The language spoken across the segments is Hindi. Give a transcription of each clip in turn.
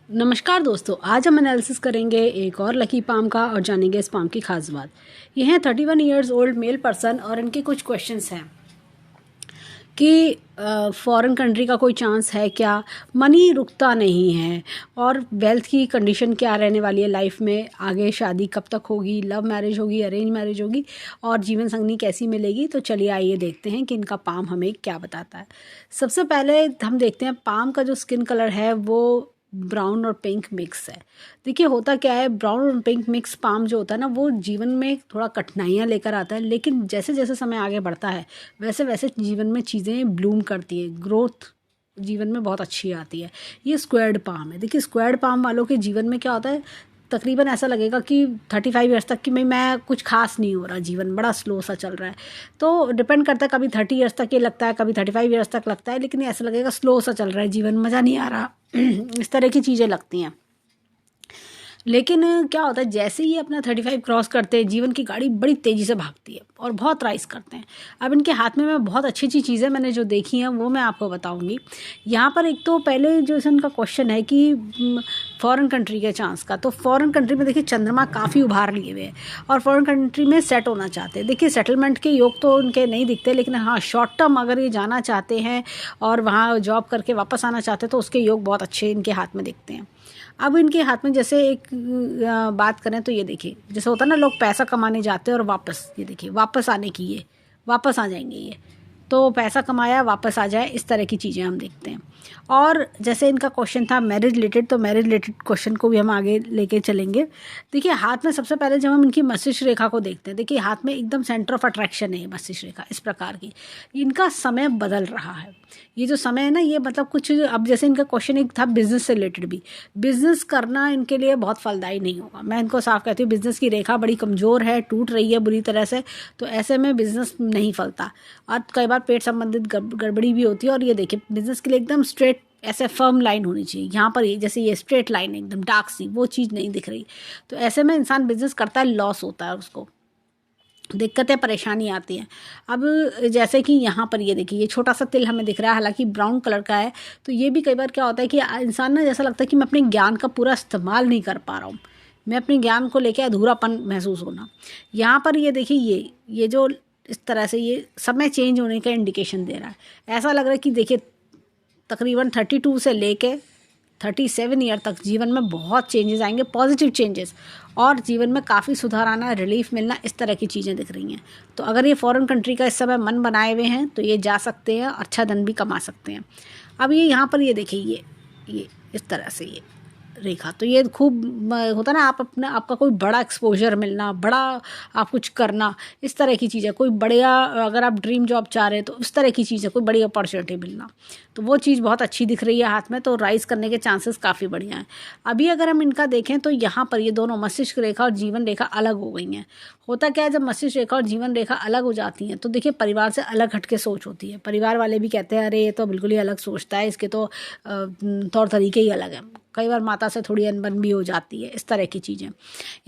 नमस्कार दोस्तों, आज हम एनालिसिस करेंगे एक और लकी पाम का और जानेंगे इस पाम की खास बात। ये हैं 31 ईयर्स ओल्ड मेल पर्सन और इनके कुछ क्वेश्चंस हैं कि फॉरेन कंट्री का कोई चांस है क्या, मनी रुकता नहीं है और वेल्थ की कंडीशन क्या रहने वाली है लाइफ में, आगे शादी कब तक होगी, लव मैरिज होगी, अरेंज मैरिज होगी और जीवन संगनी कैसी मिलेगी। तो चलिए आइए देखते हैं कि इनका पाम हमें क्या बताता है। सबसे पहले हम देखते हैं पाम का जो स्किन कलर है वो ब्राउन और पिंक मिक्स है। देखिए होता क्या है, ब्राउन और पिंक मिक्स पाम जो होता है ना वो जीवन में थोड़ा कठिनाइयाँ लेकर आता है, लेकिन जैसे जैसे समय आगे बढ़ता है वैसे वैसे जीवन में चीज़ें ब्लूम करती है, ग्रोथ जीवन में बहुत अच्छी आती है। ये स्क्वायर्ड पाम है। देखिए स्क्वायर्ड पाम वालों के जीवन में क्या होता है, तकरीबन ऐसा लगेगा कि 35 ईयर्स तक कि मैं कुछ खास नहीं हो रहा, जीवन बड़ा स्लो सा चल रहा है। तो डिपेंड करता है, कभी 30 ईयर्स तक ये लगता है, कभी 35 ईयर्स तक लगता है, लेकिन ऐसा लगेगा स्लो सा चल रहा है जीवन, मज़ा नहीं आ रहा इस तरह की चीज़ें लगती हैं। लेकिन क्या होता है, जैसे ही अपना 35 क्रॉस करते हैं जीवन की गाड़ी बड़ी तेज़ी से भागती है और बहुत राइस करते हैं। अब इनके हाथ में मैं बहुत अच्छी अच्छी चीज़ें मैंने जो देखी हैं वो मैं आपको बताऊंगी। यहाँ पर एक तो पहले जो इनका क्वेश्चन है कि फॉरेन कंट्री के चांस का, तो फॉरेन कंट्री में देखिए चंद्रमा काफ़ी उभार लिए हुए हैं और फॉरेन कंट्री में सेट होना चाहते हैं। देखिए सेटलमेंट के योग तो उनके नहीं दिखते, लेकिन हाँ शॉर्ट टर्म अगर ये जाना चाहते हैं और वहाँ जॉब करके वापस आना चाहते हैं तो उसके योग बहुत अच्छे इनके हाथ में दिखते हैं। अब इनके हाथ में जैसे एक बात करें तो ये देखिए, जैसे होता है ना लोग पैसा कमाने जाते हैं और वापस, ये देखिए वापस आने की, ये वापस आ जाएंगे, ये तो पैसा कमाया वापस आ जाए, इस तरह की चीज़ें हम देखते हैं। और जैसे इनका क्वेश्चन था मैरिज रिलेटेड, तो मैरिज रिलेटेड क्वेश्चन को भी हम आगे लेके चलेंगे। देखिए हाथ में सबसे पहले जब हम इनकी मस्तिष्क रेखा को देखते हैं, देखिए हाथ में एकदम सेंटर ऑफ अट्रैक्शन है मस्तिष्क रेखा इस प्रकार की। इनका समय बदल रहा है, ये जो समय है ना ये मतलब कुछ, अब जैसे इनका क्वेश्चन एक था बिजनेस से रिलेटेड भी, बिजनेस करना इनके लिए बहुत फलदायी नहीं होगा। मैं इनको साफ कहती हूँ बिजनेस की रेखा बड़ी कमज़ोर है, टूट रही है बुरी तरह से, तो ऐसे में बिजनेस नहीं फलता और कई बार पेट संबंधित गड़बड़ी भी होती है। और ये देखिए बिजनेस के लिए एकदम स्ट्रेट ऐसे फर्म लाइन होनी चाहिए, यहाँ पर ये जैसे ये स्ट्रेट लाइन एकदम डार्क सी, वो चीज़ नहीं दिख रही। तो ऐसे में इंसान बिजनेस करता है, लॉस होता है, उसको दिक्कतें परेशानी आती हैं। अब जैसे कि यहाँ पर ये देखिए ये छोटा सा तिल हमें दिख रहा है, हालांकि ब्राउन कलर का है। तो ये भी कई बार क्या होता है कि इंसान ना जैसा लगता है कि मैं अपने ज्ञान का पूरा इस्तेमाल नहीं कर पा रहा हूँ, मैं अपने ज्ञान को लेकर अधूरापन महसूस होना। यहाँ पर ये देखिए ये जो इस तरह से ये समय चेंज होने का इंडिकेशन दे रहा है। ऐसा लग रहा है कि देखिए तकरीबन 32 से लेके 37 ईयर तक जीवन में बहुत चेंजेस आएंगे, पॉजिटिव चेंजेस, और जीवन में काफ़ी सुधार आना, रिलीफ मिलना, इस तरह की चीज़ें दिख रही हैं। तो अगर ये फॉरेन कंट्री का इस समय मन बनाए हुए हैं तो ये जा सकते हैं, अच्छा धन भी कमा सकते हैं। अब ये यहाँ पर ये देखिए ये इस तरह से ये रेखा, तो ये खूब होता ना, आप अपना आपका कोई बड़ा एक्सपोजर मिलना, बड़ा आप कुछ करना, इस तरह की चीज़ है। कोई बढ़िया अगर आप ड्रीम जॉब चाह रहे हैं तो इस तरह की चीज़ है, कोई बड़ी अपॉर्चुनिटी मिलना, तो वो चीज़ बहुत अच्छी दिख रही है हाथ में, तो राइज करने के चांसेस काफ़ी बढ़िया हैं। अभी अगर हम इनका देखें तो यहाँ पर ये दोनों मस्तिष्क रेखा और जीवन रेखा अलग हो गई हैं। होता क्या है, जब मस्तिष्क रेखा और जीवन रेखा अलग हो जाती हैं तो देखिए परिवार से अलग हटके सोच होती है। परिवार वाले भी कहते हैं अरे ये तो बिल्कुल ही अलग सोचता है, इसके तो तौर तरीके ही अलग हैं। कई बार माता से थोड़ी अनबन भी हो जाती है, इस तरह की चीज़ें,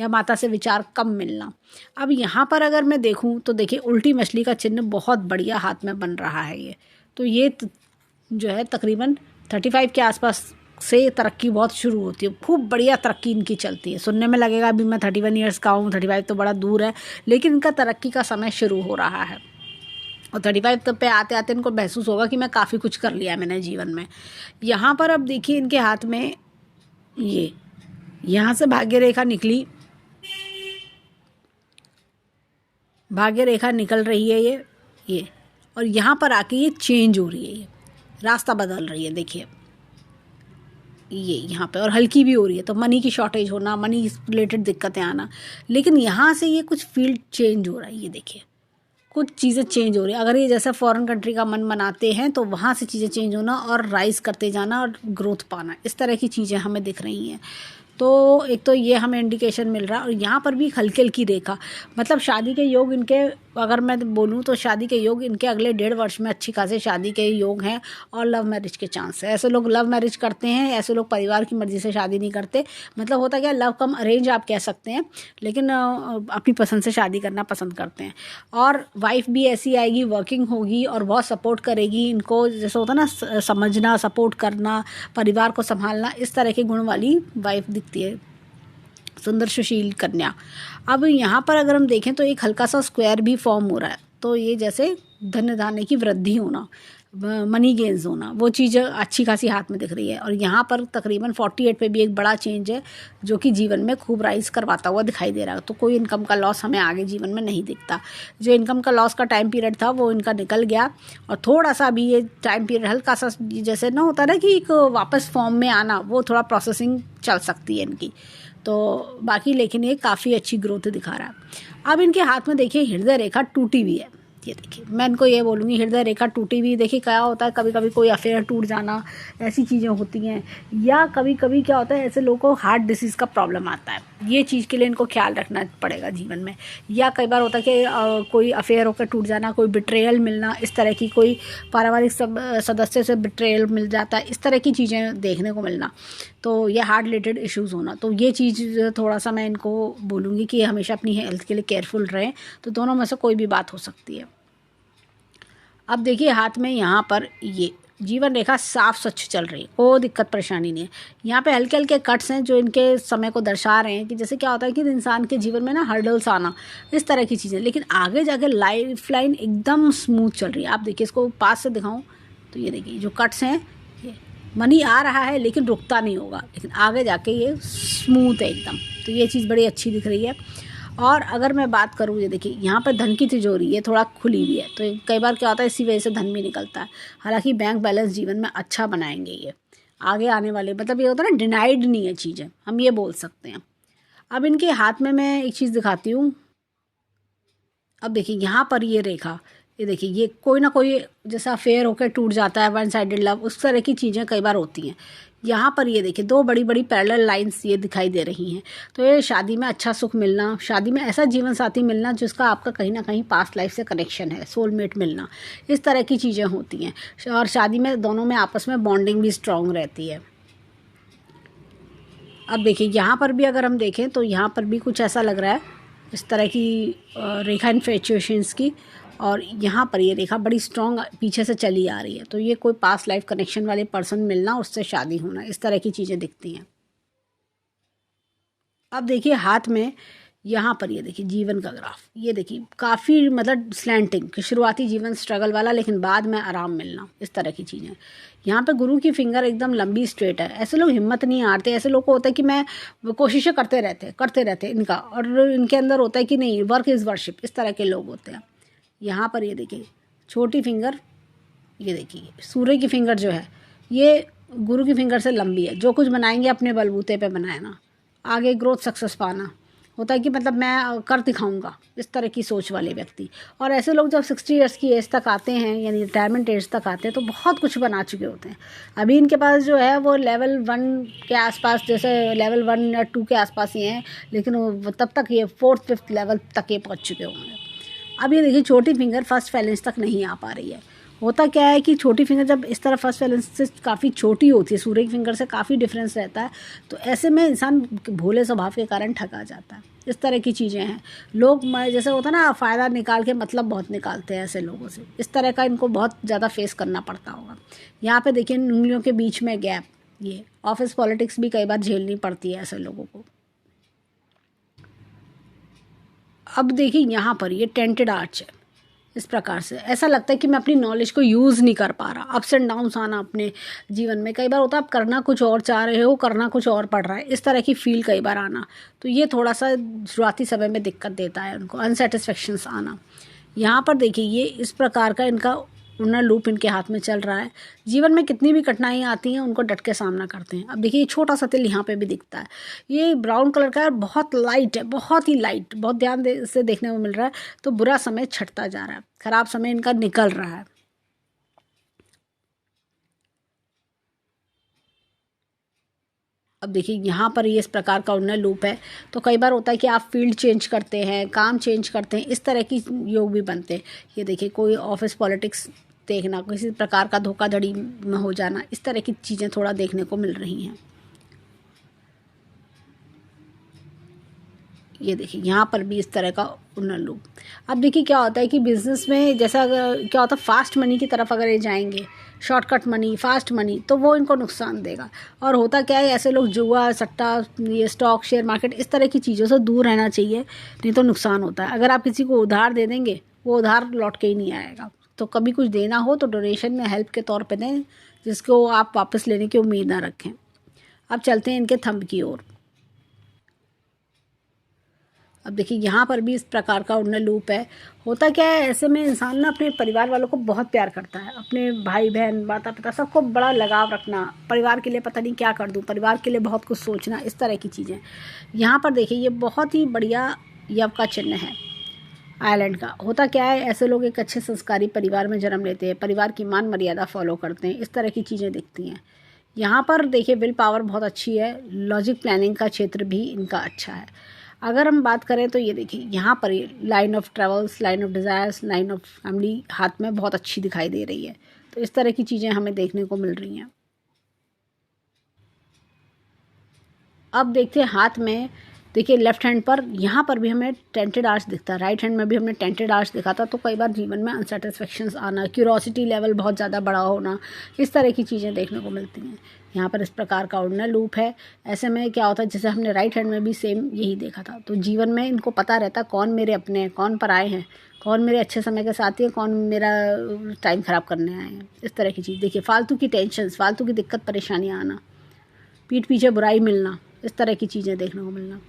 या माता से विचार कम मिलना। अब यहाँ पर अगर मैं देखूँ तो देखिए उल्टी मछली का चिन्ह बहुत बढ़िया हाथ में बन रहा है ये, तो ये जो है तकरीबन 35 के आसपास से तरक्की बहुत शुरू होती है, खूब बढ़िया तरक्की इनकी चलती है। सुनने में लगेगा अभी मैं 31 ईयर्स का हूँ, 35 तो बड़ा दूर है, लेकिन इनका तरक्की का समय शुरू हो रहा है और 35 तक पे आते आते इनको महसूस होगा कि मैं काफ़ी कुछ कर लिया मैंने जीवन में। यहाँ पर अब देखिए इनके हाथ में ये यहाँ से भाग्य रेखा निकली, भाग्य रेखा निकल रही है ये और यहाँ पर आके ये चेंज हो रही है, ये रास्ता बदल रही है। देखिए ये यहाँ पे और हल्की भी हो रही है, तो मनी की शॉर्टेज होना, मनी रिलेटेड दिक्कतें आना, लेकिन यहाँ से ये कुछ फील्ड चेंज हो रहा है। ये देखिए कुछ चीज़ें चेंज हो रही है। अगर ये जैसा फॉरेन कंट्री का मन बनाते हैं तो वहाँ से चीज़ें चेंज होना और राइज करते जाना और ग्रोथ पाना, इस तरह की चीज़ें हमें दिख रही हैं। तो एक तो ये हमें इंडिकेशन मिल रहा है। और यहाँ पर भी हल्की हल्की रेखा, मतलब शादी के योग इनके, अगर मैं बोलूँ तो शादी के योग इनके अगले 1.5 वर्ष में अच्छी खासी शादी के योग हैं और लव मैरिज के चांस है। ऐसे लोग लव मैरिज करते हैं, ऐसे लोग परिवार की मर्जी से शादी नहीं करते। मतलब होता क्या, लव कम अरेंज आप कह सकते हैं, लेकिन अपनी पसंद से शादी करना पसंद करते हैं। और वाइफ भी ऐसी आएगी, वर्किंग होगी और बहुत सपोर्ट करेगी इनको, जैसे होता है ना समझना, सपोर्ट करना, परिवार को संभालना, इस तरह के गुण वाली वाइफ दिखती है, सुंदर सुशील कन्या। अब यहाँ पर अगर हम देखें तो एक हल्का सा स्क्वायर भी फॉर्म हो रहा है, तो ये जैसे धन धान्य की वृद्धि होना, मनी गेन्स होना, वो चीज़ अच्छी खासी हाथ में दिख रही है। और यहाँ पर तकरीबन 48 पे भी एक बड़ा चेंज है जो कि जीवन में खूब राइज करवाता हुआ दिखाई दे रहा है। तो कोई इनकम का लॉस हमें आगे जीवन में नहीं दिखता। जो इनकम का लॉस का टाइम पीरियड था वो इनका निकल गया, और थोड़ा सा अभी ये टाइम पीरियड हल्का सा जैसे ना होता है ना कि एक वापस फॉर्म में आना, वो थोड़ा प्रोसेसिंग चल सकती है इनकी। तो बाकी लेकिन ये काफ़ी अच्छी ग्रोथ दिखा रहा है। अब इनके हाथ में देखिए हृदय रेखा टूटी हुई है। ये देखिए, मैं इनको ये बोलूँगी, हृदय रेखा टूटी हुई। देखिए क्या होता है, कभी कभी कोई अफेयर टूट जाना, ऐसी चीज़ें होती हैं। या कभी कभी क्या होता है, ऐसे लोगों को हार्ट डिसीज़ का प्रॉब्लम आता है, ये चीज़ के लिए इनको ख्याल रखना पड़ेगा जीवन में। या कई बार होता है कि कोई अफेयर होकर टूट जाना, कोई बिट्रेयल मिलना, इस तरह की कोई पारिवारिक सदस्य से बिट्रेयल मिल जाता है, इस तरह की चीज़ें देखने को मिलना, तो ये हार्ट रिलेटेड इश्यूज़ होना। तो ये चीज़ थोड़ा सा मैं इनको बोलूँगी कि हमेशा अपनी हेल्थ के लिए केयरफुल रहें। तो दोनों में से कोई भी बात हो सकती है। अब देखिए हाथ में यहाँ पर ये जीवन रेखा साफ स्वच्छ चल रही है, कोई दिक्कत परेशानी नहीं है। यहाँ पे हल्के हल्के कट्स हैं जो इनके समय को दर्शा रहे हैं कि जैसे क्या होता है कि इंसान के जीवन में ना हर्डल्स आना, इस तरह की चीज़ें। लेकिन आगे जाके लाइफ लाइन एकदम स्मूथ चल रही है। आप देखिए, इसको पास से दिखाऊं तो ये देखिए जो कट्स हैं, ये मनी आ रहा है लेकिन रुकता नहीं होगा, लेकिन आगे जाके ये स्मूथ है एकदम। तो ये चीज़ बड़ी अच्छी दिख रही है। और अगर मैं बात करूँ, ये देखिए यहाँ पर धन की तिजोरी ये थोड़ा खुली हुई है, तो कई बार क्या होता है इसी वजह से धन भी निकलता है। हालांकि बैंक बैलेंस जीवन में अच्छा बनाएंगे ये आगे आने वाले, मतलब ये होता है ना, डिनाइड नहीं है चीज़ें, हम ये बोल सकते हैं। अब इनके हाथ में मैं एक चीज़ दिखाती हूँ। अब देखिए यहाँ पर ये रेखा, ये देखिए, ये कोई ना कोई जैसा अफेयर होकर टूट जाता है, वन साइडेड लव, उस तरह की चीज़ें कई बार होती हैं। यहाँ पर ये देखिए दो बड़ी बड़ी पैरेलल लाइंस ये दिखाई दे रही हैं। तो ये शादी में अच्छा सुख मिलना, शादी में ऐसा जीवन साथी मिलना जिसका आपका कहीं ना कहीं पास्ट लाइफ से कनेक्शन है, सोलमेट मिलना, इस तरह की चीज़ें होती हैं। और शादी में दोनों में आपस में बॉन्डिंग भी स्ट्रांग रहती है। अब देखिए यहाँ पर भी अगर हम देखें तो यहाँ पर भी कुछ ऐसा लग रहा है, इस तरह की रेखा इन्फेचुएशंस की। और यहाँ पर ये रेखा बड़ी स्ट्रॉन्ग पीछे से चली आ रही है, तो ये कोई पास्ट लाइफ कनेक्शन वाले पर्सन मिलना, उससे शादी होना, इस तरह की चीज़ें दिखती हैं। अब देखिए हाथ में यहाँ पर ये देखिए जीवन का ग्राफ, ये देखिए काफ़ी मतलब स्लैंटिंग कि शुरुआती जीवन स्ट्रगल वाला, लेकिन बाद में आराम मिलना, इस तरह की चीज़ें। यहाँ पे गुरु की फिंगर एकदम लंबी स्ट्रेट है। ऐसे लोग हिम्मत नहीं हारते, ऐसे लोग को होता है कि मैं कोशिशें करते रहते इनका, और इनके अंदर होता है कि नहीं, वर्क इज़ वर्शिप, इस तरह के लोग होते हैं। यहाँ पर ये देखिए छोटी फिंगर, ये देखिए सूर्य की फिंगर जो है ये गुरु की फिंगर से लंबी है। जो कुछ बनाएंगे अपने बलबूते पे बनाए ना, आगे ग्रोथ सक्सेस पाना होता है कि मतलब मैं कर दिखाऊंगा, इस तरह की सोच वाले व्यक्ति। और ऐसे लोग जब 60 ईयर्स की एज तक आते हैं, यानी रिटायरमेंट एज तक आते हैं, तो बहुत कुछ बना चुके होते हैं। अभी इनके पास जो है वो लेवल 1 के आसपास, जैसे लेवल 1 या 2 के आसपास ही हैं, लेकिन वो तब तक ये 4th 5th लेवल तक ये पहुँच चुके होंगे। अब ये देखिए छोटी फिंगर फर्स्ट फैलेंस तक नहीं आ पा रही है। होता क्या है कि छोटी फिंगर जब इस तरह फर्स्ट फैलेंस से काफ़ी छोटी होती है, सूर्य की फिंगर से काफ़ी डिफरेंस रहता है, तो ऐसे में इंसान भोले स्वभाव के कारण ठगा जाता है। इस तरह की चीज़ें हैं। लोग जैसे होता है ना, फ़ायदा निकाल के मतलब बहुत निकालते हैं ऐसे लोगों से, इस तरह का इनको बहुत ज़्यादा फेस करना पड़ता होगा। यहाँ पे देखिए उंगलियों के बीच में गैप, ये ऑफिस पॉलिटिक्स भी कई बार झेलनी पड़ती है ऐसे लोगों को। अब देखिए यहाँ पर ये टेंटेड आर्च है, इस प्रकार से ऐसा लगता है कि मैं अपनी नॉलेज को यूज़ नहीं कर पा रहा। अप्स एंड डाउन्स आना अपने जीवन में, कई बार होता है आप करना कुछ और चाह रहे हो, करना कुछ और पड़ रहा है, इस तरह की फील कई बार आना। तो ये थोड़ा सा शुरुआती समय में दिक्कत देता है उनको, अनसेटिस्फेक्शंस आना। यहाँ पर देखिए ये इस प्रकार का इनका लूनर लूप इनके हाथ में चल रहा है। जीवन में कितनी भी कठिनाइयाँ आती हैं उनको डट के सामना करते हैं। अब देखिए ये छोटा सा तिल यहाँ पे भी दिखता है, ये ब्राउन कलर का है, बहुत लाइट है, बहुत ही लाइट, बहुत ध्यान से देखने को मिल रहा है। तो बुरा समय छटता जा रहा है, खराब समय इनका निकल रहा है। अब देखिए यहाँ पर ये इस प्रकार का उन्नत लूप है। तो कई बार होता है कि आप फील्ड चेंज करते हैं, काम चेंज करते हैं, इस तरह की योग भी बनते हैं। ये देखिए कोई ऑफिस पॉलिटिक्स देखना, किसी प्रकार का धोखाधड़ी में हो जाना, इस तरह की चीज़ें थोड़ा देखने को मिल रही हैं। ये देखिए यहाँ पर भी इस तरह का उन्नत लूप। अब देखिए क्या होता है कि बिजनेस में जैसा अगर क्या होता है फास्ट मनी की तरफ अगर ये जाएंगे, शॉर्टकट मनी, फास्ट मनी, तो वो इनको नुकसान देगा। और होता क्या है, ऐसे लोग जुआ, सट्टा, ये स्टॉक, शेयर मार्केट, इस तरह की चीज़ों से दूर रहना चाहिए, नहीं तो नुकसान होता है। अगर आप किसी को उधार दे देंगे, वो उधार लौट के ही नहीं आएगा। तो कभी कुछ देना हो तो डोनेशन में हेल्प के तौर पे दें, जिसको आप वापस लेने की उम्मीद ना रखें। अब चलते हैं इनके थंब की ओर। अब देखिए यहाँ पर भी इस प्रकार का उन्नत लूप है। होता क्या है, ऐसे में इंसान ना अपने परिवार वालों को बहुत प्यार करता है, अपने भाई बहन, माता पिता, सबको बड़ा लगाव रखना, परिवार के लिए पता नहीं क्या कर दूँ, परिवार के लिए बहुत कुछ सोचना, इस तरह की चीज़ें। यहाँ पर देखिए ये बहुत ही बढ़िया यव का चिन्ह है आयरलैंड का। होता क्या है, ऐसे लोग एक अच्छे संस्कारी परिवार में जन्म लेते हैं, परिवार की मान मर्यादा फॉलो करते हैं, इस तरह की चीज़ें दिखती हैं। यहाँ पर देखिए विल पावर बहुत अच्छी है, लॉजिक प्लानिंग का क्षेत्र भी इनका अच्छा है। अगर हम बात करें तो ये देखिए यहाँ पर ये line of travels, line of desires, line of family हाथ में बहुत अच्छी दिखाई दे रही है। तो इस तरह की चीज़ें हमें देखने को मिल रही हैं। अब देखते हैं हाथ में, देखिए लेफ्ट हैंड पर यहाँ पर भी हमें टेंटेड आर्च दिखता है, राइट हैंड में भी हमने टेंटेड आर्च दिखा था। तो कई बार जीवन में अनसेटिस्फेक्शंस आना, क्यूरोसिटी लेवल बहुत ज़्यादा बड़ा होना, इस तरह की चीज़ें देखने को मिलती हैं। यहाँ पर इस प्रकार का उन्नत लूप है। ऐसे में क्या होता है, जैसे हमने राइट हैंड में भी सेम यही देखा था। तो जीवन में इनको पता रहता कौन मेरे अपने हैं, कौन पराए हैं, कौन मेरे अच्छे समय के साथी हैं, कौन मेरा टाइम ख़राब करने आए हैं, इस तरह की चीज़। देखिए फालतू की टेंशन, फालतू की दिक्कत परेशानियाँ आना, पीठ पीछे बुराई मिलना, इस तरह की चीज़ें देखने को मिलना।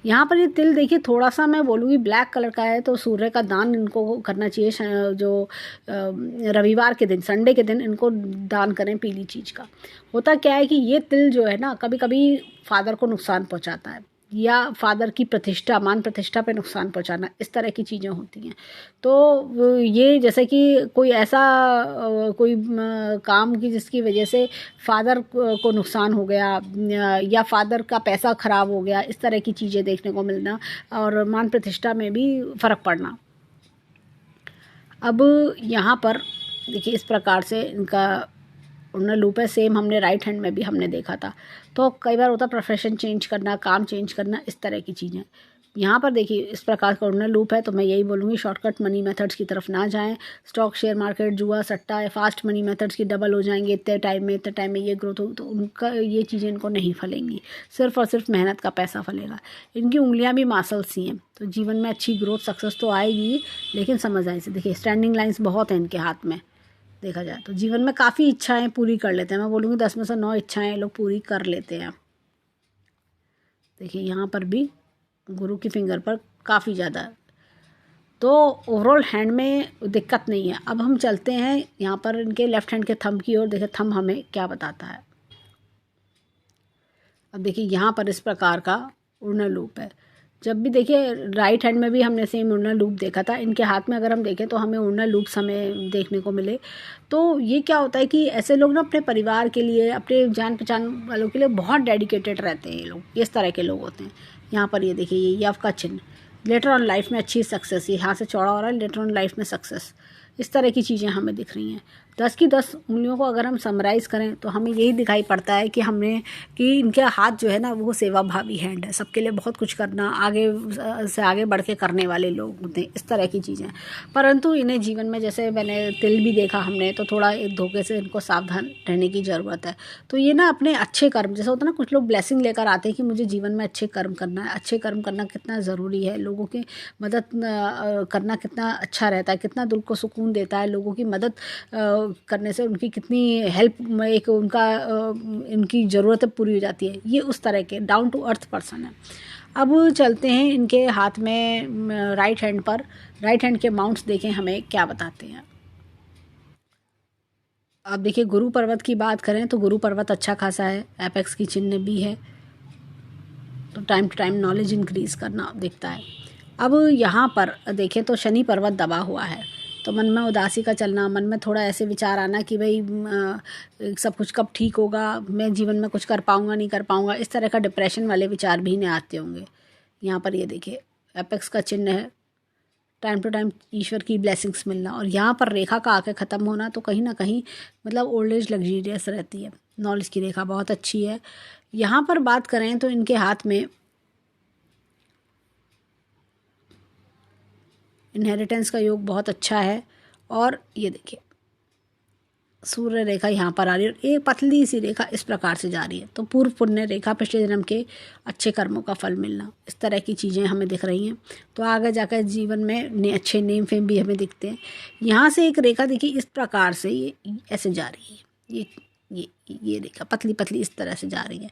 यहाँ पर ये तिल देखिए थोड़ा सा मैं बोलूँगी ब्लैक कलर का है, तो सूर्य का दान इनको करना चाहिए। जो रविवार के दिन, संडे के दिन इनको दान करें पीली चीज़ का। होता क्या है कि ये तिल जो है ना, कभी कभी फादर को नुकसान पहुँचाता है, या फादर की प्रतिष्ठा, मान प्रतिष्ठा पे नुकसान पहुंचाना, इस तरह की चीज़ें होती हैं। तो ये जैसे कि कोई ऐसा कोई काम की जिसकी वजह से फादर को नुकसान हो गया, या फादर का पैसा ख़राब हो गया, इस तरह की चीज़ें देखने को मिलना, और मान प्रतिष्ठा में भी फ़र्क पड़ना। अब यहाँ पर देखिए इस प्रकार से इनका उन्नत लूप है। सेम हमने राइट हैंड में भी हमने देखा था। तो कई बार होता है प्रोफेशन चेंज करना, काम चेंज करना, इस तरह की चीज़ें। यहाँ पर देखिए इस प्रकार का उन्नत लूप है। तो मैं यही बोलूँगी, शॉर्टकट मनी मेथड्स की तरफ ना जाएं। स्टॉक, शेयर मार्केट, जुआ, सट्टा या फास्ट मनी मेथड्स की डबल हो जाएंगे, इतने टाइम में ये ग्रोथ हो, तो उनका ये चीज़ें इनको नहीं फलेंगी। सिर्फ और सिर्फ मेहनत का पैसा फलेगा। इनकी उंगलियाँ भी मासल सी हैं। तो जीवन में अच्छी ग्रोथ, सक्सेस तो आएगी, लेकिन समझ आए से देखिए स्टैंडिंग लाइन्स बहुत हैं इनके हाथ में। देखा जाए तो जीवन में काफ़ी इच्छाएं पूरी कर लेते हैं। मैं बोलूँगी 10 में से 9 इच्छाएं लोग पूरी कर लेते हैं। देखिए यहाँ पर भी गुरु की फिंगर पर काफ़ी ज़्यादा है। तो ओवरऑल हैंड में दिक्कत नहीं है। अब हम चलते हैं यहाँ पर इनके लेफ्ट हैंड के थंब की ओर। देखिए थंब हमें क्या बताता है। अब देखिए यहाँ पर इस प्रकार का उन्नत लूप है। जब भी देखिए राइट हैंड में भी हमने सेम उन्नत लूप देखा था, इनके हाथ में अगर हम देखें तो हमें उन्नत लूप हमें देखने को मिले। तो ये क्या होता है कि ऐसे लोग ना अपने परिवार के लिए, अपने जान पहचान वालों के लिए बहुत डेडिकेटेड रहते हैं। ये लोग इस तरह के लोग होते हैं। यहाँ पर ये देखिए ये यव का चिन्ह, लेटर ऑन लाइफ में अच्छी सक्सेस, ये यहाँ से चौड़ा हो रहा है, लेटर ऑन लाइफ में सक्सेस, इस तरह की चीज़ें हमें दिख रही हैं। 10 की 10 उंगलियों को अगर हम समराइज़ करें तो हमें यही दिखाई पड़ता है कि इनके हाथ जो है ना वो सेवा भावी हैंड है, सबके लिए बहुत कुछ करना, आगे से आगे बढ़ के करने वाले लोग होते हैं, इस तरह की चीज़ें। परंतु इन्हें जीवन में, जैसे मैंने तिल भी देखा हमने, तो थोड़ा एक धोखे से इनको सावधान रहने की ज़रूरत है। तो ये ना अपने अच्छे कर्म, जैसे होता है ना कुछ लोग ब्लेसिंग लेकर आते हैं कि मुझे जीवन में अच्छे कर्म करना है। अच्छे कर्म करना कितना ज़रूरी है, लोगों की मदद करना कितना अच्छा रहता है, कितना दिल को सुकून देता है। लोगों की मदद करने से उनकी कितनी हेल्प, एक उनका इनकी ज़रूरतें पूरी हो जाती है। ये उस तरह के डाउन टू अर्थ पर्सन है। अब चलते हैं इनके हाथ में राइट हैंड पर, राइट हैंड के माउंट्स देखें हमें क्या बताते हैं। अब देखिए गुरु पर्वत की बात करें तो गुरु पर्वत अच्छा खासा है, एपेक्स की चिन्ह भी है। तो time to time knowledge increase करना दिखता है। अब यहाँ पर देखें तो शनि पर्वत दबा हुआ है। तो मन में उदासी का चलना, मन में थोड़ा ऐसे विचार आना कि भाई सब कुछ कब ठीक होगा, मैं जीवन में कुछ कर पाऊँगा नहीं कर पाऊँगा, इस तरह का डिप्रेशन वाले विचार भी इन्हें आते होंगे। यहाँ पर ये देखिए एपेक्स का चिन्ह है, टाइम टू टाइम ईश्वर की ब्लेसिंग्स मिलना, और यहाँ पर रेखा का आके ख़त्म होना, तो कहीं ना कहीं मतलब ओल्ड एज लग्जीरियस रहती है। नॉलेज की रेखा बहुत अच्छी है। यहाँ पर बात करें तो इनके हाथ में इनहेरिटेंस का योग बहुत अच्छा है। और ये देखिए सूर्य रेखा यहाँ पर आ रही है और एक पतली सी रेखा इस प्रकार से जा रही है, तो पूर्व पुण्य रेखा, पिछले जन्म के अच्छे कर्मों का फल मिलना, इस तरह की चीज़ें हमें दिख रही हैं। तो आगे जाकर जीवन में अच्छे नेम फेम भी हमें दिखते हैं। यहाँ से एक रेखा देखिए इस प्रकार से ये ऐसे जा रही है, ये रेखा पतली पतली इस तरह से जा रही है।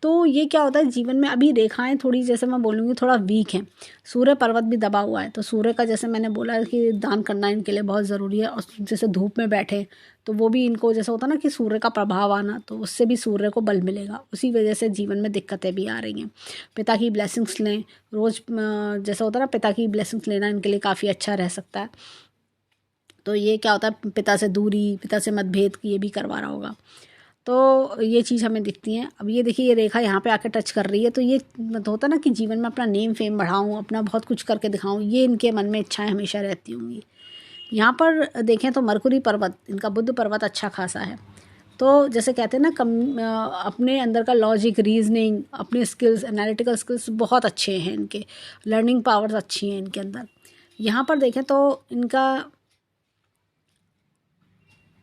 तो ये क्या होता है जीवन में, अभी रेखाएं थोड़ी जैसे मैं बोलूँगी थोड़ा वीक हैं। सूर्य पर्वत भी दबा हुआ है, तो सूर्य का जैसे मैंने बोला कि दान करना इनके लिए बहुत ज़रूरी है। और जैसे धूप में बैठे तो वो भी इनको जैसा होता है ना कि सूर्य का प्रभाव आना, तो उससे भी सूर्य को बल मिलेगा, उसी वजह से जीवन में दिक्कतें भी आ रही हैं। पिता की ब्लेसिंग्स लें रोज़, जैसा होता है ना पिता की ब्लेसिंग्स लेना इनके लिए काफ़ी अच्छा रह सकता है। तो ये क्या होता है पिता से दूरी, पिता से मतभेद ये भी करवा रहा होगा, तो ये चीज़ हमें दिखती है। अब ये देखिए ये रेखा यहाँ पे आके टच कर रही है, तो ये मतलब होता है ना कि जीवन में अपना नेम फेम बढ़ाऊँ, अपना बहुत कुछ करके दिखाऊँ, ये इनके मन में इच्छाएं हमेशा रहती होंगी। यहाँ पर देखें तो मरकुरी पर्वत, इनका बुध पर्वत अच्छा खासा है। तो जैसे कहते हैं ना अपने अंदर का लॉजिक, रीजनिंग, अपने स्किल्स, एनालिटिकल स्किल्स बहुत अच्छे हैं इनके, लर्निंग पावर्स अच्छी हैं इनके अंदर। यहाँ पर देखें तो इनका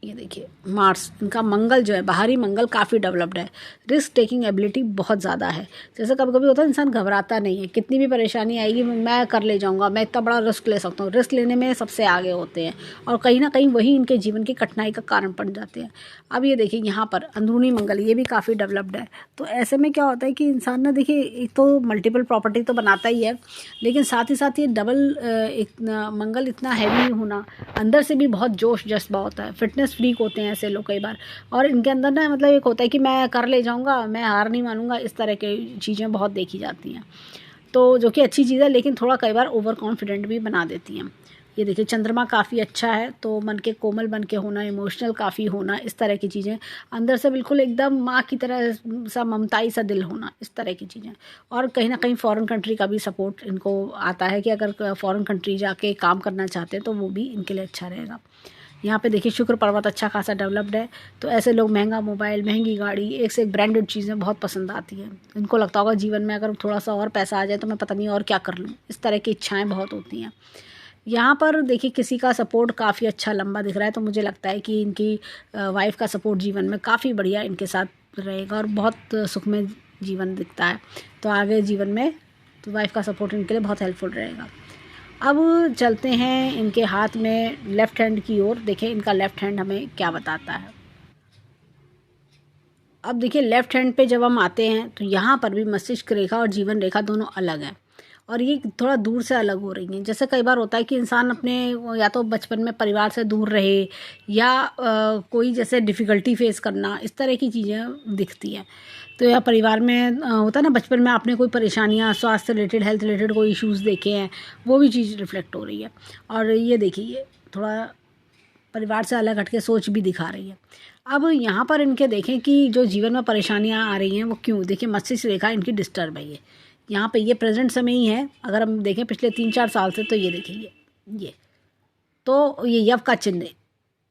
ये देखिए मार्स, इनका मंगल जो है बाहरी मंगल काफ़ी डेवलप्ड है। रिस्क टेकिंग एबिलिटी बहुत ज़्यादा है। जैसे कभी कभी होता है इंसान घबराता नहीं है, कितनी भी परेशानी आएगी मैं कर ले जाऊंगा, मैं इतना बड़ा रिस्क ले सकता हूँ, रिस्क लेने में सबसे आगे होते हैं और कहीं ना कहीं वही इनके जीवन की कठिनाई का कारण बन जाते हैं। अब ये देखिए यहाँ पर अंदरूनी मंगल ये भी काफ़ी डेवलप्ड है। तो ऐसे में क्या होता है कि इंसान ना देखिए एक तो मल्टीपल प्रॉपर्टी तो बनाता ही है, लेकिन साथ ही साथ ये मंगल इतना हैवी होना, अंदर से भी बहुत जोश जज्बा होता है, फिटनेस फ्रीक होते हैं ऐसे लोग कई बार। और इनके अंदर ना मतलब एक होता है कि मैं कर ले जाऊंगा, मैं हार नहीं मानूंगा, इस तरह की चीज़ें बहुत देखी जाती हैं, तो जो कि अच्छी चीज़ है, लेकिन थोड़ा कई बार ओवर कॉन्फिडेंट भी बना देती हैं। ये देखिए चंद्रमा काफ़ी अच्छा है, तो मन के कोमल बन के होना, इमोशनल काफ़ी होना, इस तरह की चीज़ें, अंदर से बिल्कुल एकदम माँ की तरह सा ममताई सा दिल होना, इस तरह की चीज़ें। और कहीं ना कहीं फॉरेन कंट्री का भी सपोर्ट इनको आता है कि अगर फॉरेन कंट्री जाके काम करना चाहते हैं तो वो भी इनके लिए अच्छा रहेगा। यहाँ पे देखिए शुक्र पर्वत अच्छा खासा डेवलप्ड है, तो ऐसे लोग महंगा मोबाइल, महंगी गाड़ी, एक से एक ब्रांडेड चीज़ें बहुत पसंद आती हैं। इनको लगता होगा जीवन में अगर थोड़ा सा और पैसा आ जाए तो मैं पता नहीं और क्या कर लूँ, इस तरह की इच्छाएं बहुत होती हैं। यहाँ पर देखिए किसी का सपोर्ट काफ़ी अच्छा लंबा दिख रहा है, तो मुझे लगता है कि इनकी वाइफ का सपोर्ट जीवन में काफ़ी बढ़िया इनके साथ रहेगा और बहुत सुखमय जीवन दिखता है। तो आगे जीवन में तो वाइफ का सपोर्ट इनके लिए बहुत हेल्पफुल रहेगा। अब चलते हैं इनके हाथ में लेफ़्ट हैंड की ओर, देखें इनका लेफ़्ट हैंड हमें क्या बताता है। अब देखिए लेफ़्ट हैंड पे जब हम आते हैं तो यहाँ पर भी मस्तिष्क रेखा और जीवन रेखा दोनों अलग हैं और ये थोड़ा दूर से अलग हो रही हैं। जैसे कई बार होता है कि इंसान अपने या तो बचपन में परिवार से दूर रहे या कोई जैसे डिफ़िकल्टी फेस करना, इस तरह की चीज़ें दिखती हैं। तो या परिवार में होता है ना बचपन में आपने कोई परेशानियाँ स्वास्थ्य रिलेटेड, हेल्थ रिलेटेड कोई इश्यूज़ देखे हैं, वो भी चीज़ रिफ्लेक्ट हो रही है। और ये देखिए थोड़ा परिवार से अलग हटके सोच भी दिखा रही है। अब यहाँ पर इनके देखें कि जो जीवन में परेशानियाँ आ रही हैं वो क्यों, देखिए मस्तिष्क रेखा इनकी डिस्टर्ब है। ये यहाँ पे ये प्रेजेंट समय ही है, अगर हम देखें पिछले 3-4 साल से, तो ये देखिए ये तो ये यव का चिन्ह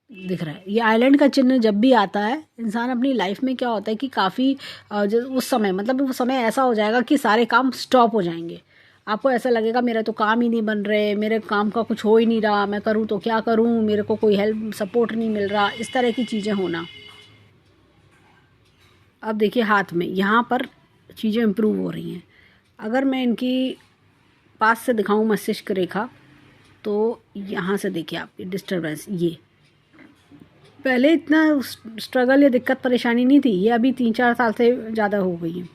दिख रहा है। ये आइलैंड का चिन्ह जब भी आता है इंसान अपनी लाइफ में क्या होता है कि काफ़ी जो उस समय मतलब वो समय ऐसा हो जाएगा कि सारे काम स्टॉप हो जाएंगे। आपको ऐसा लगेगा मेरा तो काम ही नहीं बन रहे, मेरे काम का कुछ हो ही नहीं रहा, मैं करूँ तो क्या करूँ, मेरे को कोई हेल्प सपोर्ट नहीं मिल रहा, इस तरह की चीज़ें होना। अब देखिए हाथ में यहाँ पर चीज़ें इम्प्रूव हो रही हैं। अगर मैं इनकी पास से दिखाऊं मस्तिष्क रेखा, तो यहाँ से देखिए आपकी डिस्टर्बेंस, ये पहले इतना स्ट्रगल या दिक्कत परेशानी नहीं थी, ये अभी 3-4 साल से ज़्यादा हो गई है।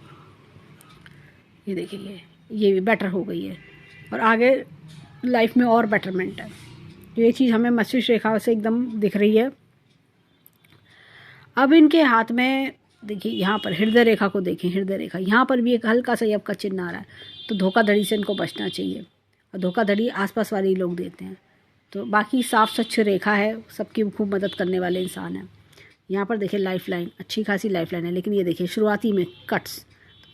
ये देखिए ये भी बेटर हो गई है और आगे लाइफ में और बेटरमेंट है। ये चीज़ हमें मस्तिष्क रेखा से एकदम दिख रही है। अब इनके हाथ में देखिए यहाँ पर हृदय रेखा को देखें, हृदय रेखा यहाँ पर भी एक हल्का सा यव का चिन्ह आ रहा है, तो धोखाधड़ी से इनको बचना चाहिए। और धोखाधड़ी आसपास वाले लोग देते हैं, तो बाकी साफ स्वच्छ रेखा है, सबकी खूब मदद करने वाले इंसान हैं। यहाँ पर देखिए लाइफ लाइन, अच्छी खासी लाइफ लाइन है, लेकिन ये देखिए शुरुआती में कट्स,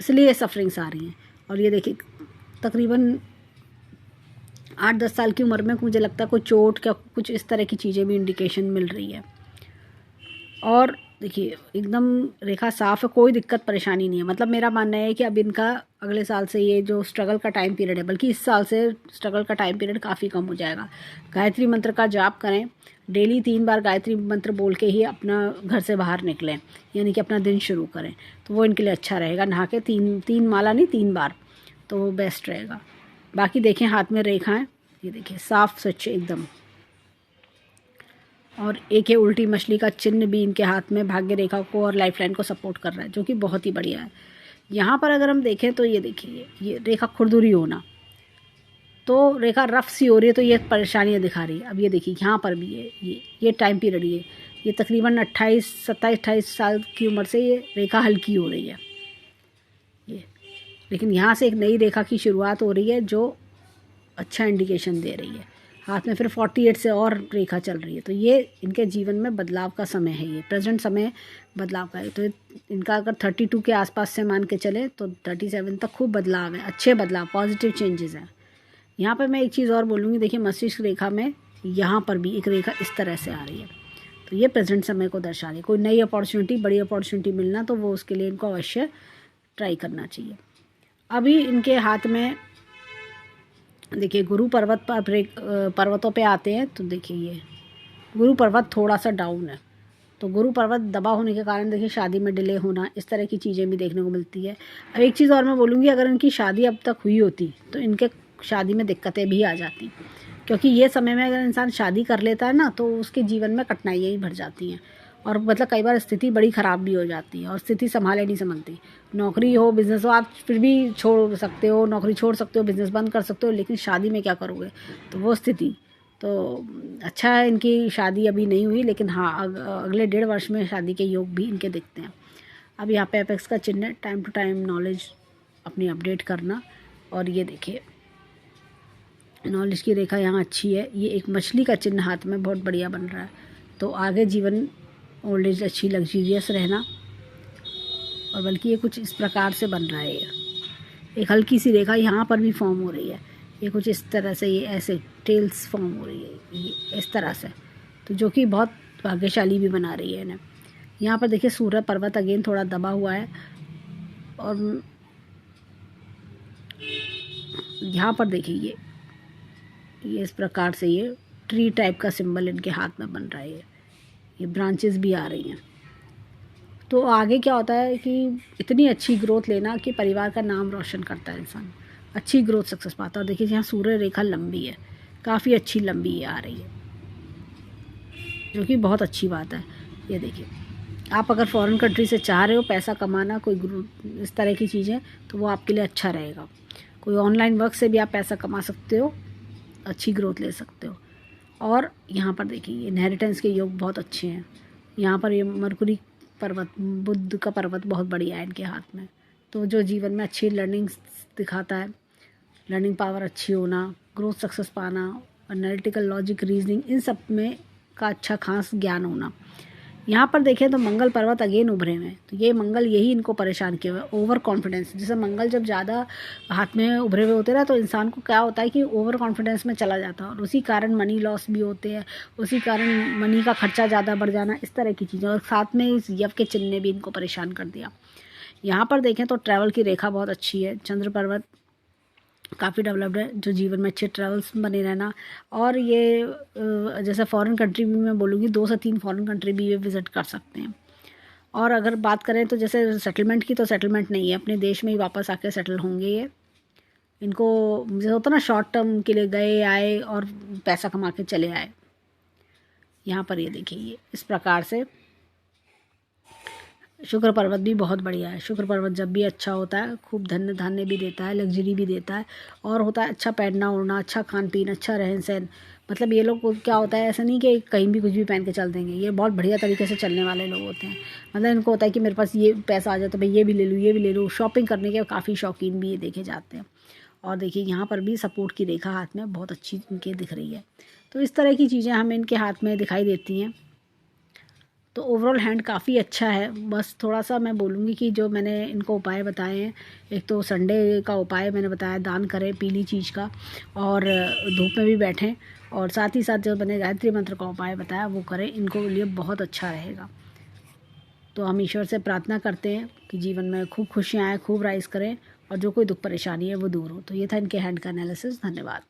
इसलिए सफरिंग्स आ रही हैं। और ये देखिए तकरीबन 8-10 साल की उम्र में मुझे लगता है कोई चोट क्या कुछ इस तरह की चीज़ें भी इंडिकेशन मिल रही है। और देखिए एकदम रेखा साफ है, कोई दिक्कत परेशानी नहीं है। मतलब मेरा मानना है कि अब इनका अगले साल से ये जो स्ट्रगल का टाइम पीरियड है, बल्कि इस साल से स्ट्रगल का टाइम पीरियड काफ़ी कम हो जाएगा। गायत्री मंत्र का जाप करें, डेली 3 बार गायत्री मंत्र बोल के ही अपना घर से बाहर निकलें, यानी कि अपना दिन शुरू करें, तो वो इनके लिए अच्छा रहेगा। नहा के 3 माला नहीं 3 बार, तो वो बेस्ट रहेगा। बाकी देखें हाथ में रेखाएं, ये देखिए साफ स्वच्छ एकदम। और एक है उल्टी मछली का चिन्ह भी इनके हाथ में भाग्य रेखा को और लाइफलाइन को सपोर्ट कर रहा है, जो कि बहुत ही बढ़िया है। यहाँ पर अगर हम देखें तो ये देखिए ये रेखा खुरदुरी होना, तो रेखा रफ सी हो रही है, तो ये परेशानियाँ दिखा रही है। अब ये देखिए यहाँ पर भी है ये टाइम पीरियड, ये तकरीबन 27-28 साल की उम्र से ये रेखा हल्की हो रही है ये, लेकिन यहाँ से एक नई रेखा की शुरुआत हो रही है जो अच्छा इंडिकेशन दे रही है। हाथ में फिर 48 से और रेखा चल रही है, तो ये इनके जीवन में बदलाव का समय है, ये प्रेजेंट समय बदलाव का है। तो इनका अगर 32 के आसपास से मान के चले तो 37 तक खूब बदलाव है, अच्छे बदलाव, पॉजिटिव चेंजेस हैं। यहाँ पर मैं एक चीज़ और बोलूँगी, देखिए मस्तिष्क रेखा में यहाँ पर भी एक रेखा इस तरह से आ रही है, तो ये प्रेजेंट समय को दर्शा रही है। कोई नई अपॉर्चुनिटी, बड़ी अपॉर्चुनिटी मिलना, तो वो उसके लिए इनको अवश्य ट्राई करना चाहिए। अभी इनके हाथ में देखिए गुरु पर्वत पर पर्वतों पे आते हैं, तो देखिए ये गुरु पर्वत थोड़ा सा डाउन है, तो गुरु पर्वत दबा होने के कारण देखिए शादी में डिले होना, इस तरह की चीज़ें भी देखने को मिलती है। अब एक चीज़ और मैं बोलूँगी, अगर इनकी शादी अब तक हुई होती तो इनके शादी में दिक्कतें भी आ जाती, क्योंकि ये समय में अगर इंसान शादी कर लेता है ना, तो उसके जीवन में कठिनाइयाँ ही भर जाती हैं, और मतलब कई बार स्थिति बड़ी ख़राब भी हो जाती है, और स्थिति संभाले नहीं समझती। नौकरी हो, बिज़नेस हो, आप फिर भी छोड़ सकते हो, नौकरी छोड़ सकते हो, बिज़नेस बंद कर सकते हो, लेकिन शादी में क्या करोगे, तो वो स्थिति तो अच्छा है। इनकी शादी अभी नहीं हुई, लेकिन हाँ अगले 1.5 वर्ष में शादी के योग भी इनके दिखते हैं। अब यहाँ पे एपेक्स का चिन्ह है, टाइम टू टाइम नॉलेज अपनी अपडेट करना। और ये देखिए नॉलेज की रेखा यहाँ अच्छी है, ये एक मछली का चिन्ह हाथ में बहुत बढ़िया बन रहा है, तो आगे जीवन ओल्ड एज अच्छी लग्जरियस रहना। और बल्कि ये कुछ इस प्रकार से बन रहा है, एक हल्की सी रेखा यहाँ पर भी फॉर्म हो रही है, ये कुछ इस तरह से, ये ऐसे टेल्स फॉर्म हो रही है ये इस तरह से, तो जो कि बहुत भाग्यशाली भी बना रही है इन्हें। यहाँ पर देखिए सूर्य पर्वत अगेन थोड़ा दबा हुआ है, और यहाँ पर देखिए ये इस प्रकार से ये ट्री टाइप का सिंबल इनके हाथ में बन रहा है, ये ब्रांचेस भी आ रही हैं। तो आगे क्या होता है कि इतनी अच्छी ग्रोथ लेना कि परिवार का नाम रोशन करता है इंसान, अच्छी ग्रोथ सक्सेस पाता है। देखिए यहाँ सूर्य रेखा लंबी है, काफ़ी अच्छी लंबी आ रही है, जो कि बहुत अच्छी बात है। ये देखिए आप अगर फॉरेन कंट्री से चाह रहे हो पैसा कमाना, कोई इस तरह की चीज़ें, तो वो आपके लिए अच्छा रहेगा। कोई ऑनलाइन वर्क से भी आप पैसा कमा सकते हो, अच्छी ग्रोथ ले सकते हो। और यहाँ पर देखिए इनहेरिटेंस के योग बहुत अच्छे हैं। यहाँ पर ये मरकुरी पर्वत, बुध का पर्वत बहुत बढ़िया है इनके हाथ में, तो जो जीवन में अच्छी लर्निंग दिखाता है, लर्निंग पावर अच्छी होना, ग्रोथ सक्सेस पाना, एनालिटिकल लॉजिक रीजनिंग, इन सब में का अच्छा खास ज्ञान होना। यहाँ पर देखें तो मंगल पर्वत अगेन उभरे हुए हैं, तो ये मंगल यही इनको परेशान किया हुआ है, ओवर कॉन्फिडेंस। जैसे मंगल जब ज़्यादा हाथ में उभरे हुए होते हैं ना, तो इंसान को क्या होता है कि ओवर कॉन्फिडेंस में चला जाता है, और उसी कारण मनी लॉस भी होते हैं, उसी कारण मनी का खर्चा ज़्यादा बढ़ जाना, इस तरह की चीज़ें। और साथ में इस यव के चिन्ह ने भी इनको परेशान कर दिया। यहाँ पर देखें तो ट्रैवल की रेखा बहुत अच्छी है, चंद्र पर्वत काफ़ी डेवलप्ड है, जो जीवन में अच्छे ट्रैवल्स बने रहना। और ये जैसे फॉरेन कंट्री भी मैं बोलूँगी, 2 से 3 फॉरेन कंट्री भी ये विज़िट कर सकते हैं। और अगर बात करें तो जैसे सेटलमेंट की, तो सेटलमेंट नहीं है, अपने देश में ही वापस आके सेटल होंगे ये। इनको जैसे होता ना शॉर्ट टर्म के लिए गए आए और पैसा कमा के चले आए। यहाँ पर ये देखिए ये इस प्रकार से शुक्र पर्वत भी बहुत बढ़िया है। शुक्र पर्वत जब भी अच्छा होता है, खूब धन्य धान्य भी देता है, लग्जरी भी देता है, और होता है अच्छा पहनना ओढ़ना, अच्छा खान पीन, अच्छा रहन सहन। मतलब ये लोग को क्या होता है, ऐसा नहीं कि कहीं भी कुछ भी पहन के चल देंगे, ये बहुत बढ़िया तरीके से चलने वाले लोग होते हैं। मतलब इनको होता है कि मेरे पास ये पैसा आ जाए तो भाई ये भी ले लूँ, ये भी ले लूँ। शॉपिंग करने के काफ़ी शौकीन भी ये देखे जाते हैं। और देखिए यहाँ पर भी सपोर्ट की रेखा हाथ में बहुत अच्छी इनके दिख रही है। तो इस तरह की चीज़ें हमें इनके हाथ में दिखाई देती हैं। तो ओवरऑल हैंड काफ़ी अच्छा है। बस थोड़ा सा मैं बोलूँगी कि जो मैंने इनको उपाय बताए हैं, एक तो संडे का उपाय मैंने बताया, दान करें पीली चीज़ का, और धूप में भी बैठें, और साथ ही साथ जो मैंने गायत्री मंत्र का उपाय बताया वो करें, इनको लिए बहुत अच्छा रहेगा। तो हम ईश्वर से प्रार्थना करते हैं कि जीवन में खूब खुशियाँ आएँ, खूब राइज़ करें, और जो कोई दुख परेशानी है वो दूर हो। तो ये था इनके हैंड का एनालिसिस। धन्यवाद।